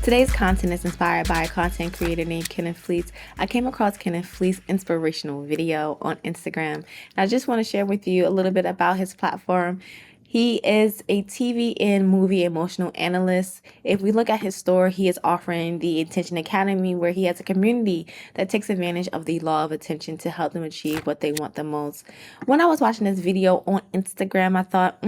Today's content is inspired by a content creator named Kenneth Fleece. I came across Kenneth Fleece's inspirational video on Instagram, and I just want to share with you a little bit about his platform. He is a TV and movie emotional analyst. If we look at his store, he is offering the Attention Academy, where he has a community that takes advantage of the law of attention to help them achieve what they want the most. When I was watching this video on Instagram, I thought,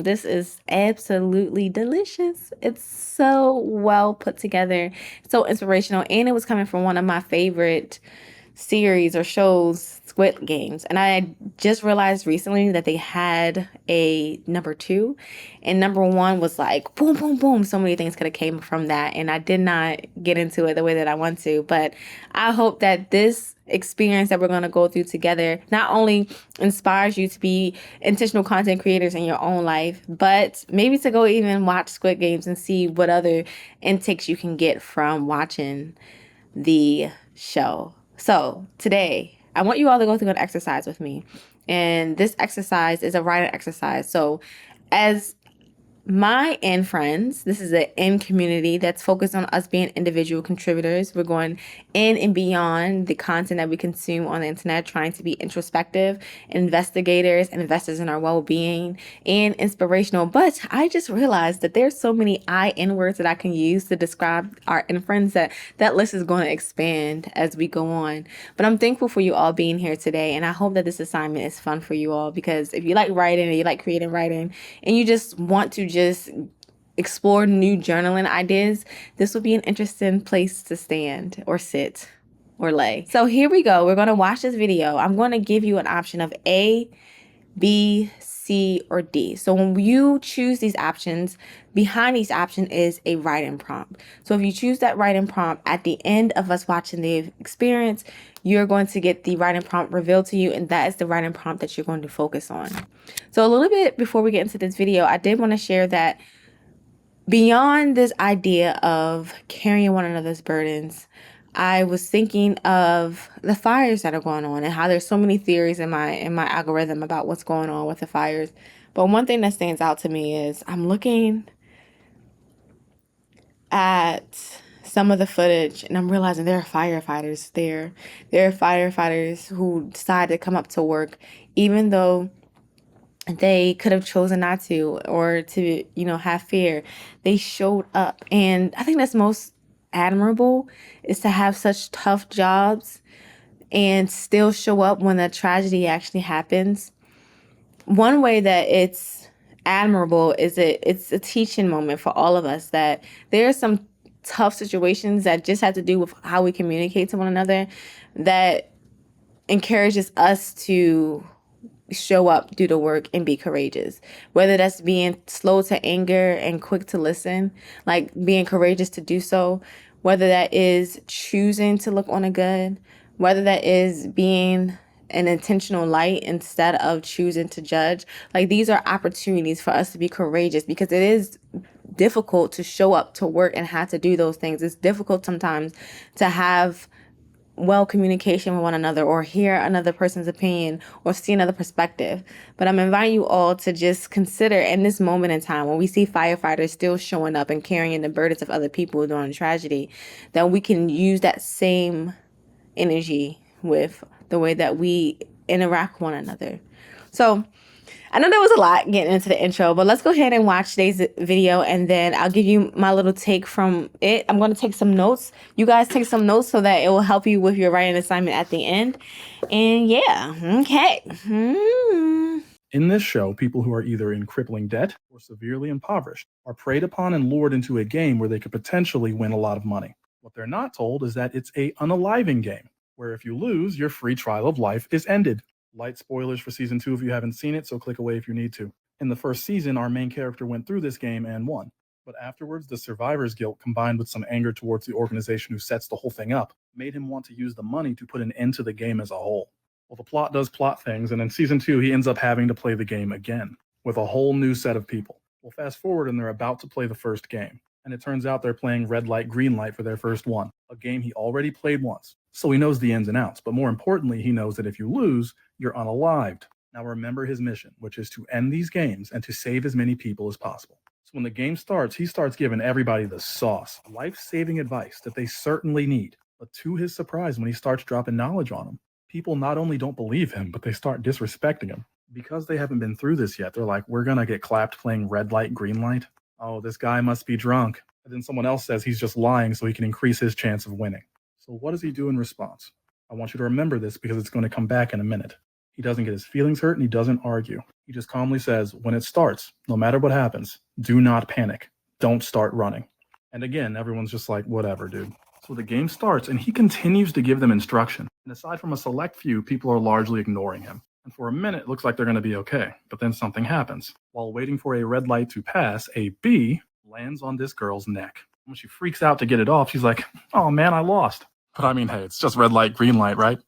this is absolutely delicious. It's so well put together, so inspirational, and it was coming from one of my favorite series or shows, Squid Games. And I just realized recently that they had a number 2, and number 1 was like boom, boom, boom. So many things could have came from that, and I did not get into it the way that I want to. But I hope that this experience that we're going to go through together not only inspires you to be intentional content creators in your own life, but maybe to go even watch Squid Games and see what other intakes you can get from watching the show. So today, I want you all to go through an exercise with me. And this exercise is a writing exercise. So as my and friends, this is an in community that's focused on us being individual contributors. We're going in and beyond the content that we consume on the internet, trying to be introspective, investigators, and investors in our well-being, and inspirational. But I just realized that there's so many I-N words that I can use to describe our in friends that list is going to expand as we go on. But I'm thankful for you all being here today, and I hope that this assignment is fun for you all, because if you like writing and you like creating writing and you just want to just explore new journaling ideas, this will be an interesting place to stand or sit or lay. So here we go. We're going to watch this video. I'm going to give you an option of A, B, C, or D. So when you choose these options, behind each option is a writing prompt. So if you choose that writing prompt at the end of us watching the experience, you're going to get the writing prompt revealed to you, and that is the writing prompt that you're going to focus on. So a little bit before we get into this video, I did want to share that beyond this idea of carrying one another's burdens, I was thinking of the fires that are going on and how there's so many theories in my algorithm about what's going on with the fires. But one thing that stands out to me is I'm looking at some of the footage and I'm realizing there are firefighters there. There are firefighters who decide to come up to work even though they could have chosen not to, or to, have fear. They showed up. And I think that's most admirable, is to have such tough jobs and still show up when a tragedy actually happens. One way that it's admirable is it's a teaching moment for all of us, that there are some tough situations that just have to do with how we communicate to one another, that encourages us to show up, do the work, and be courageous. Whether that's being slow to anger and quick to listen, like being courageous to do so. Whether that is choosing to look on the good. Whether that is being an intentional light instead of choosing to judge. Like, these are opportunities for us to be courageous, because it is difficult to show up to work and have to do those things. It's difficult sometimes to have communication with one another, or hear another person's opinion, or see another perspective. But I'm inviting you all to just consider, in this moment in time when we see firefighters still showing up and carrying the burdens of other people during tragedy, that we can use that same energy with the way that we interact with one another. So I know there was a lot getting into the intro, but let's go ahead and watch today's video, and then I'll give you my little take from it. I'm going to take some notes. You guys take some notes so that it will help you with your writing assignment at the end. And yeah, okay. In this show, people who are either in crippling debt or severely impoverished are preyed upon and lured into a game where they could potentially win a lot of money. What they're not told is that it's a unaliving game, where if you lose, your free trial of life is ended. Light spoilers for season 2 if you haven't seen it, so click away if you need to. In the first season, our main character went through this game and won. But afterwards, the survivor's guilt, combined with some anger towards the organization who sets the whole thing up, made him want to use the money to put an end to the game as a whole. Well, the plot does plot things, and in season 2, he ends up having to play the game again, with a whole new set of people. Well, fast forward, and they're about to play the first game. And it turns out they're playing red light, green light for their first one, a game he already played once. So he knows the ins and outs, but more importantly, he knows that if you lose, you're unalived. Now remember his mission, which is to end these games and to save as many people as possible. So When the game starts, he starts giving everybody the sauce, life-saving advice that they certainly need. But to his surprise, when he starts dropping knowledge on them, people not only don't believe him, but they start disrespecting him. Because they haven't been through this yet, they're like, we're gonna get clapped playing red light, green light. Oh, this guy must be drunk. And then someone else says he's just lying so he can increase his chance of winning. So what does he do in response? I want you to remember this because it's going to come back in a minute. He doesn't get his feelings hurt and he doesn't argue. He just calmly says, when it starts, no matter what happens, do not panic. Don't start running. And again, everyone's just like, whatever, dude. So the game starts and he continues to give them instruction. And aside from a select few, people are largely ignoring him. And for a minute, it looks like they're going to be okay. But then something happens. While waiting for a red light to pass, a bee lands on this girl's neck. When she freaks out to get it off, she's like, oh man, I lost. But I mean, hey, it's just red light, green light, right?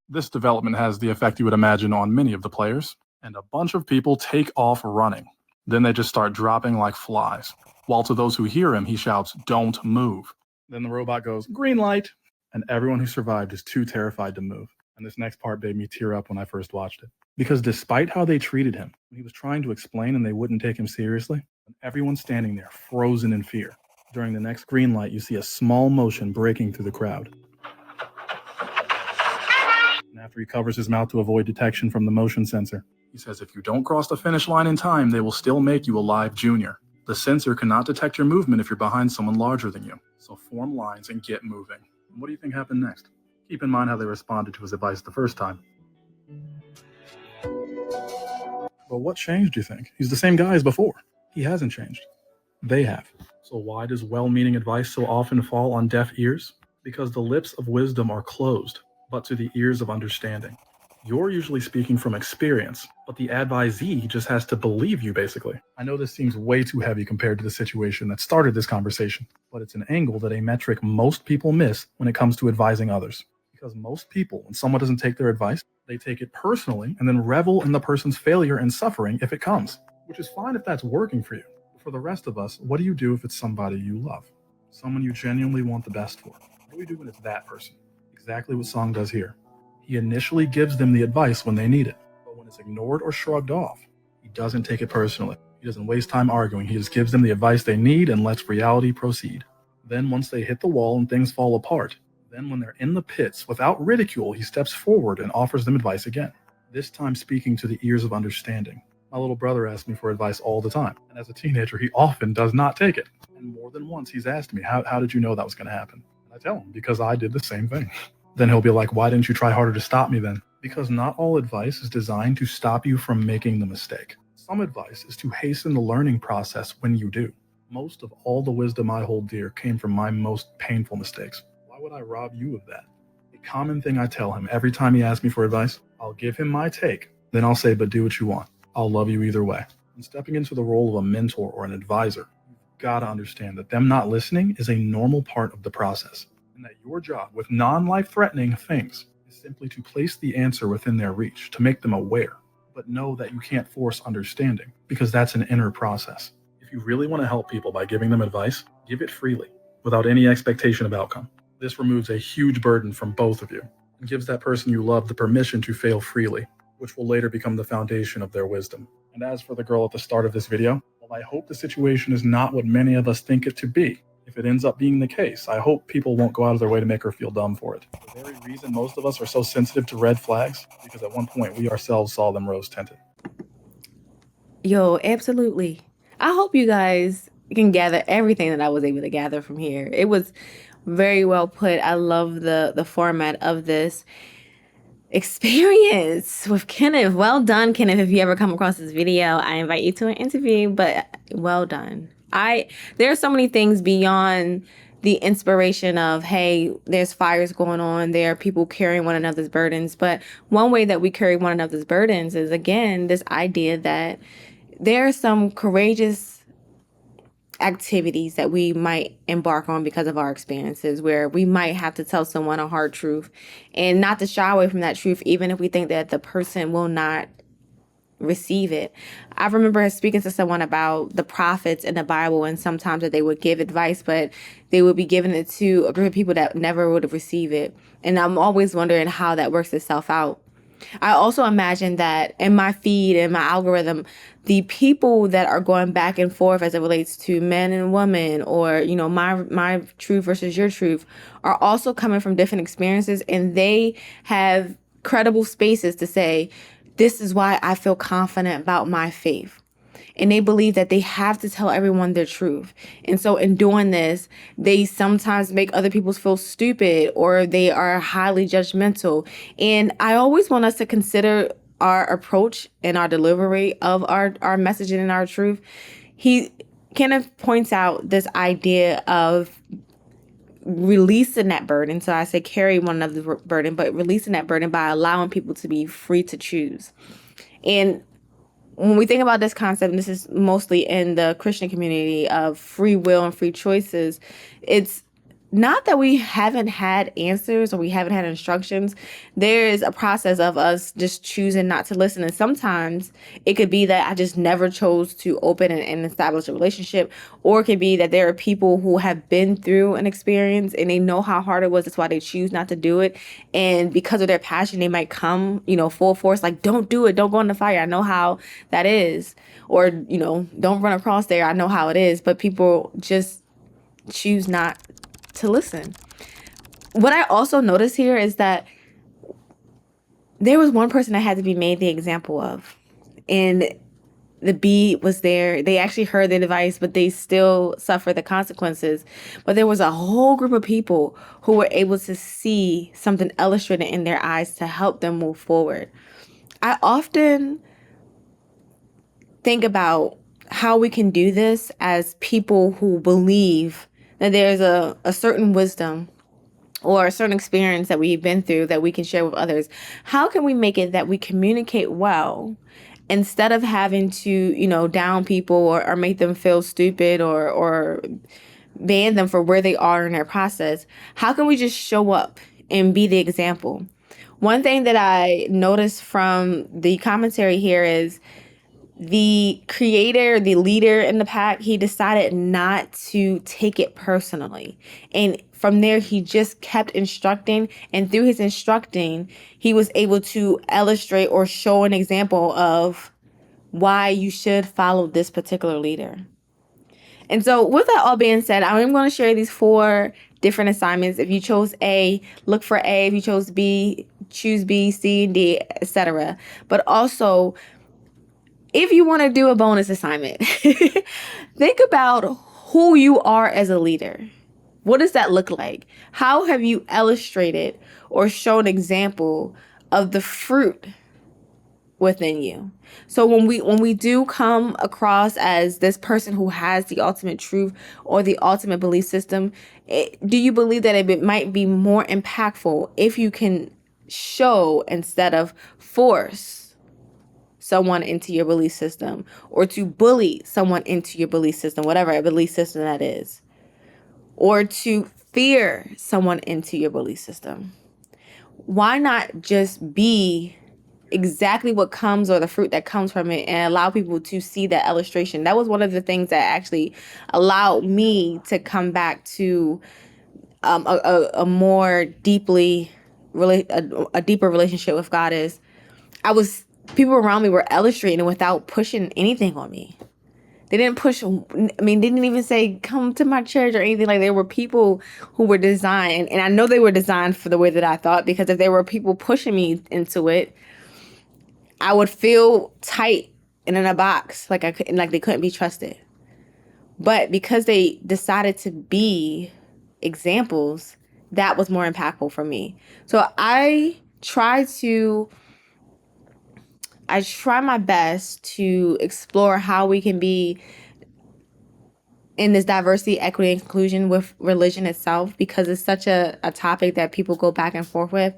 This development has the effect you would imagine on many of the players, and a bunch of people take off running. Then they just start dropping like flies. While to those who hear him, he shouts, don't move. Then the robot goes, green light. And everyone who survived is too terrified to move. And this next part made me tear up when I first watched it. Because despite how they treated him, when he was trying to explain and they wouldn't take him seriously, everyone's standing there, frozen in fear. During the next green light, you see a small motion breaking through the crowd. And after he covers his mouth to avoid detection from the motion sensor, he says if you don't cross the finish line in time, they will still make you a live junior. The sensor cannot detect your movement if you're behind someone larger than you. So form lines and get moving. And what do you think happened next? Keep in mind how they responded to his advice the first time. But what changed, do you think? He's the same guy as before. He hasn't changed. They have. So why does well-meaning advice so often fall on deaf ears? Because the lips of wisdom are closed, but to the ears of understanding. You're usually speaking from experience, but the advisee just has to believe you, basically. I know this seems way too heavy compared to the situation that started this conversation, but it's an angle that a metric most people miss when it comes to advising others. Because most people, when someone doesn't take their advice, they take it personally and then revel in the person's failure and suffering if it comes, which is fine if that's working for you. But for the rest of us, what do you do if it's somebody you love? Someone you genuinely want the best for? What do we do when it's that person? Exactly what Song does here. He initially gives them the advice when they need it, but when it's ignored or shrugged off, he doesn't take it personally. He doesn't waste time arguing. He just gives them the advice they need and lets reality proceed. Then once they hit the wall and things fall apart, then when they're in the pits, without ridicule, he steps forward and offers them advice again, this time speaking to the ears of understanding. My little brother asks me for advice all the time, and as a teenager, he often does not take it. And more than once, he's asked me, how did you know that was going to happen? And I tell him, because I did the same thing. Then he'll be like, why didn't you try harder to stop me then? Because not all advice is designed to stop you from making the mistake. Some advice is to hasten the learning process when you do. Most of all the wisdom I hold dear came from my most painful mistakes. Why would I rob you of that? A common thing I tell him every time he asks me for advice, I'll give him my take, then I'll say, but do what you want. I'll love you either way. When stepping into the role of a mentor or an advisor, you've got to understand that them not listening is a normal part of the process. And that your job with non-life-threatening things is simply to place the answer within their reach, to make them aware, but know that you can't force understanding, because that's an inner process. If you really want to help people by giving them advice, give it freely, without any expectation of outcome. This removes a huge burden from both of you, and gives that person you love the permission to fail freely, which will later become the foundation of their wisdom. And as for the girl at the start of this video, well, I hope the situation is not what many of us think it to be. If it ends up being the case, I hope people won't go out of their way to make her feel dumb for it. The very reason most of us are so sensitive to red flags, because at one point we ourselves saw them rose tinted. Yo, absolutely. I hope you guys can gather everything that I was able to gather from here. It was very well put. I love the format of this experience with Kenneth. Well done, Kenneth. If you ever come across this video, I invite you to an interview, but well done. There are so many things beyond the inspiration of, hey, there's fires going on, there are people carrying one another's burdens. But one way that we carry one another's burdens is, again, this idea that there are some courageous activities that we might embark on because of our experiences, where we might have to tell someone a hard truth and not to shy away from that truth, even if we think that the person will not receive it. I remember speaking to someone about the prophets in the Bible, and sometimes that they would give advice, but they would be giving it to a group of people that never would have received it. And I'm always wondering how that works itself out. I also imagine that in my feed and my algorithm, the people that are going back and forth as it relates to men and women, or my truth versus your truth, are also coming from different experiences, and they have credible spaces to say, this is why I feel confident about my faith. And they believe that they have to tell everyone their truth. And so in doing this, they sometimes make other people feel stupid, or they are highly judgmental. And I always want us to consider our approach and our delivery of our messaging and our truth. He Kenneth points out this idea of releasing that burden. So I say carry one another's burden, but releasing that burden by allowing people to be free to choose. And when we think about this concept, and this is mostly in the Christian community of free will and free choices, it's not that we haven't had answers or we haven't had instructions. There is a process of us just choosing not to listen. And sometimes it could be that I just never chose to open and establish a relationship. Or it could be that there are people who have been through an experience and they know how hard it was. That's why they choose not to do it. And because of their passion, they might come, full force, like, don't do it. Don't go in the fire. I know how that is. Or, don't run across there. I know how it is. But people just choose not to listen. What I also notice here is that there was one person that had to be made the example of. And the B was there. They actually heard the advice, but they still suffer the consequences. But there was a whole group of people who were able to see something illustrated in their eyes to help them move forward. I often think about how we can do this as people who believe that there's a certain wisdom or a certain experience that we've been through that we can share with others. How can we make it that we communicate well instead of having to, down people or make them feel stupid or ban them for where they are in their process? How can we just show up and be the example? One thing that I noticed from the commentary here is the creator, the leader in the pack, he decided not to take it personally. And from there, he just kept instructing. And through his instructing, he was able to illustrate or show an example of why you should follow this particular leader. And so with that all being said, I'm going to share these 4 different assignments. If you chose A, look for A. If you chose B, choose B, C, and D, etc. But also, if you want to do a bonus assignment, think about who you are as a leader. What does that look like? How have you illustrated or shown an example of the fruit within you? So when we do come across as this person who has the ultimate truth or the ultimate belief system, do you believe that it might be more impactful if you can show instead of force someone into your belief system, or to bully someone into your belief system, whatever belief system that is, or to fear someone into your belief system? Why not just be exactly what comes, or the fruit that comes from it, and allow people to see that illustration? That was one of the things that actually allowed me to come back to a more deeply a deeper relationship with God. Is people around me were illustrating without pushing anything on me. They didn't push, they didn't even say, come to my church or anything. Like, there were people who were designed, and I know they were designed for the way that I thought, because if there were people pushing me into it, I would feel tight and in a box, like they couldn't be trusted. But because they decided to be examples, that was more impactful for me. So I try my best to explore how we can be in this diversity, equity, and inclusion with religion itself, because it's such a topic that people go back and forth with.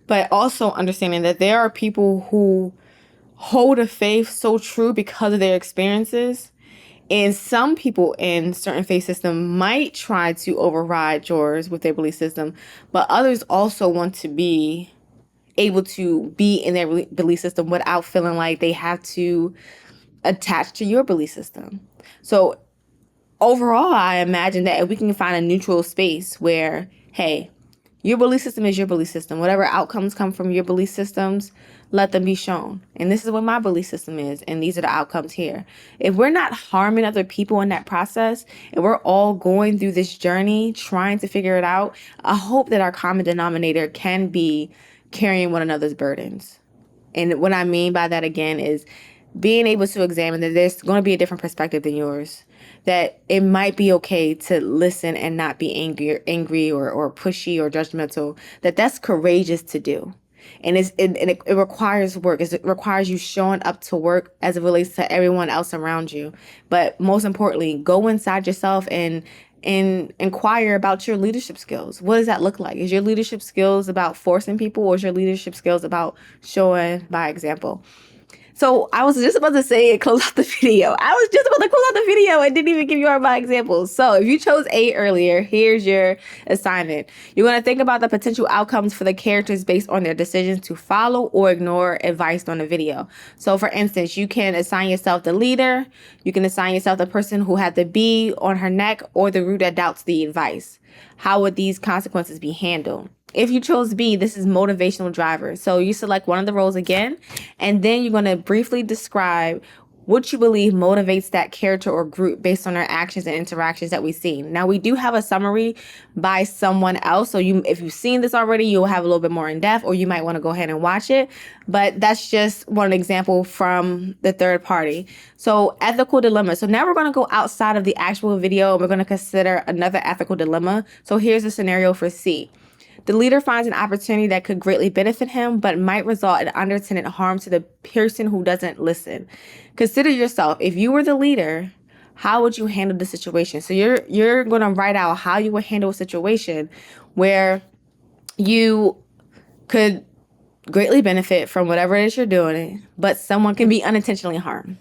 But also understanding that there are people who hold a faith so true because of their experiences. And some people in certain faith systems might try to override yours with their belief system, but others also want to be able to be in their belief system without feeling like they have to attach to your belief system. So overall, I imagine that if we can find a neutral space where, hey, your belief system is your belief system. Whatever outcomes come from your belief systems, let them be shown. And this is what my belief system is, and these are the outcomes here. If we're not harming other people in that process, and we're all going through this journey trying to figure it out, I hope that our common denominator can be carrying one another's burdens. And what I mean by that, again, is being able to examine that there's going to be a different perspective than yours, that it might be okay to listen and not be angry or pushy or judgmental, that's courageous to do. And it requires work. It requires you showing up to work as it relates to everyone else around you. But most importantly, go inside yourself and inquire about your leadership skills. What does that look like? Is your leadership skills about forcing people, or is your leadership skills about showing by example? So I was just about to say and close out the video. I was just about to close out the video and didn't even give you all my examples. So if you chose A earlier, here's your assignment. You're going to think about the potential outcomes for the characters based on their decisions to follow or ignore advice on the video. So for instance, you can assign yourself the leader. You can assign yourself the person who had the B on her neck, or the root that doubts the advice. How would these consequences be handled? If you chose B, this is motivational driver. So you select one of the roles again, and then you're going to briefly describe what you believe motivates that character or group based on their actions and interactions that we've seen. Now, we do have a summary by someone else. So if you've seen this already, you'll have a little bit more in depth, or you might want to go ahead and watch it. But that's just one example from the third party. So ethical dilemma. So now we're going to go outside of the actual video, and we're going to consider another ethical dilemma. So here's the scenario for C. The leader finds an opportunity that could greatly benefit him, but might result in unintended harm to the person who doesn't listen. Consider yourself. If you were the leader, how would you handle the situation? So you're going to write out how you would handle a situation where you could greatly benefit from whatever it is you're doing, but someone can be unintentionally harmed.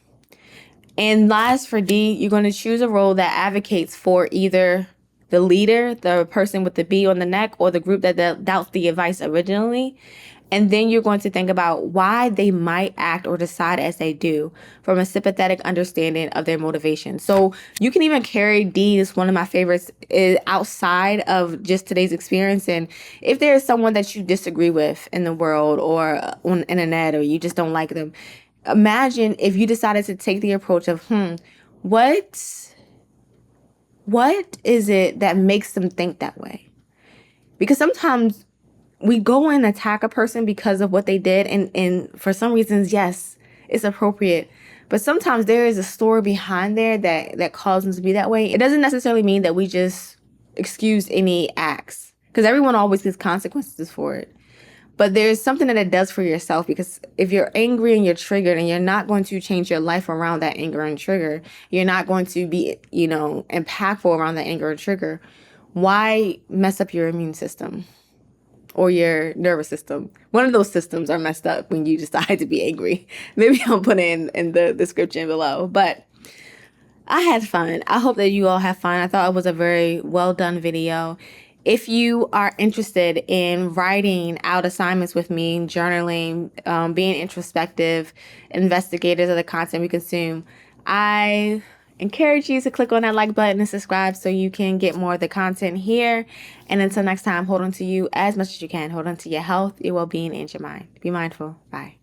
And last, for D, you're going to choose a role that advocates for either the leader, the person with the B on the neck, or the group that doubts the advice originally. And then you're going to think about why they might act or decide as they do from a sympathetic understanding of their motivation. So you can even carry D, is one of my favorites, is outside of just today's experience. And if there is someone that you disagree with in the world or on the internet, or you just don't like them, imagine if you decided to take the approach of, what is it that makes them think that way? Because sometimes we go and attack a person because of what they did. And for some reasons, yes, it's appropriate. But sometimes there is a story behind there that caused them to be that way. It doesn't necessarily mean that we just excuse any acts, because everyone always gets consequences for it. But there's something that it does for yourself, because if you're angry and you're triggered and you're not going to change your life around that anger and trigger, you're not going to be, impactful around that anger and trigger, why mess up your immune system or your nervous system? One of those systems are messed up when you decide to be angry. Maybe I'll put it in the description below. But I had fun. I hope that you all have fun. I thought it was a very well done video. If you are interested in writing out assignments with me, journaling, being introspective, investigators of the content we consume, I encourage you to click on that like button and subscribe so you can get more of the content here. And until next time, hold on to you as much as you can. Hold on to your health, your well-being, and your mind. Be mindful. Bye.